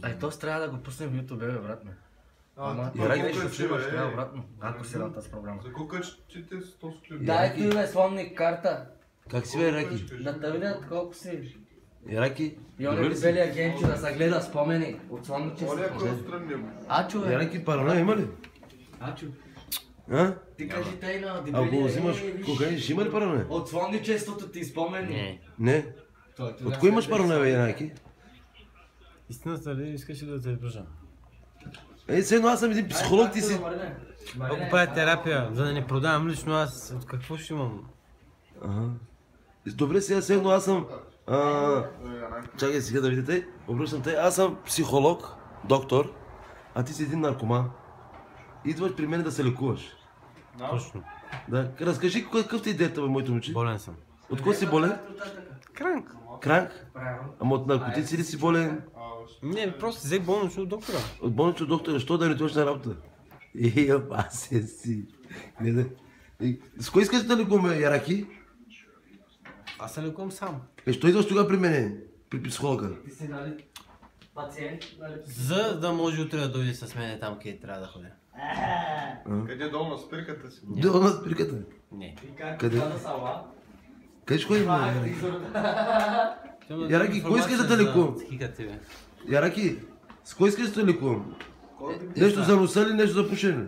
Ай, то трябва да го пуснем в YouTube, бе, брат ме. Трябва обратно, ако си с програма. За кукачите с този клюк. Дай ти ме слонник карта. Как си бе, Раки? Да те видят колко си. Раки? И он е бели агенти да се гледа спомени от слонничество. Оля, кой отстрани него? Ачо, бе. Раки, параноя има ли? Ачо. А? Ти кажи тъй на Ако дебелия. взимаш кокаин, ще има ли параноя? От слонничеството ти спомени. Не. От кой имаш параноя, бе, Раки? Истината ли искаш да те избържа? Все едно аз съм един психолог, ти си... Ако правя терапия, за да не продавам лично аз, от какво ще имам? Добре, сега все едно аз съм... Чакай сега да видите, обръщам те, аз съм психолог, доктор, а ти си един наркоман. Идваш при мен да се лекуваш. Точно. Да, разкажи какъв ти е идеята, бе, моето момче? Болен съм. От кой си болен? Кранк. Кранк? Ама от наркотици ли си болен? Не, просто взех болнично от доктора. От болнично доктора, защо да не отиваш на работа? Пасен си. С кой искаш да лекуваме, Яраки? Аз се лекувам сам. Що идваш тогава при мене? При психолога? Ти си, нали, пациент, нали? За да може утре да дойде с мене там, къде трябва да ходя. Къде долу на спирката си? Долу на спирката? Не. Къде? Да сала. Къде ще ходим? Яраки, кой искаш да те лекувам? Яраки, с кой искаш да те лекувам? Нещо за носа или нещо за пушене?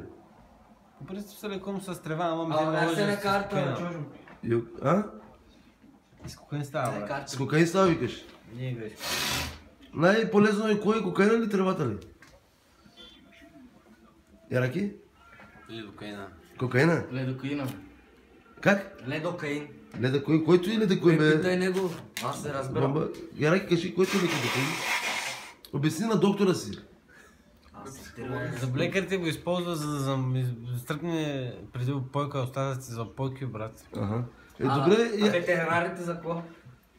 По принцип се лекувам с трева, ама ми Аз се взема на карта, чужо. С кокаин става, брат. С кокаин става, викаш? Не е грешка. Най-полезно е кой? Кокаина или тревата ли? Яраки? Лидокаина. Кокаина? Ледокаина. Как? Ледокаин. Ледокаин? Който е ледокаин, бе? Питай него, аз се разбирам. Яраки, кажи, който е ледокаин? Обясни на доктора си. За лекарите го използва, за да стръкне преди опойка остатъци за опойки, брат. Добре. А ветеринарите за какво?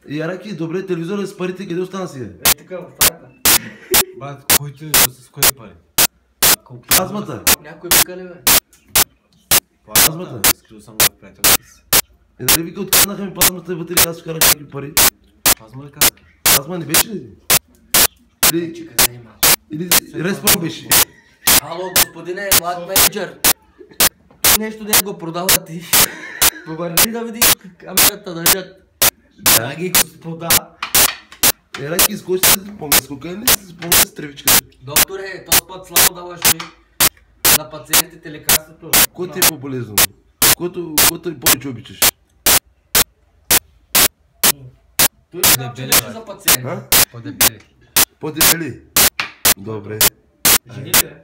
Яраки, добре, телевизора с парите, къде остана си? Тук в стаята. Брат, който е с кой пари? Плазмата. Някой вика ли, бе? Плазмата. Скрил съм го в приятелите си. Дали вика, откраднаха ми плазмата и вътре и аз вкарах някакви пари? Плазма ли казах? Плазма не беше ли? Или Респро беше? Ало, господине, млад менеджер. Нещо да го продава ти. Повърни да видиш камерата държат. Драги господа. Яраки, с кой ще се спомня? С кокаин ли се спомня с тревичка? Докторе, този път слабо да лъжи на пациентите лекарството. Кой ти е по-полезно? Който повече обичаш? Той не знам, че беше за пациент. По-дебели. По-дебели? Добре. Жените,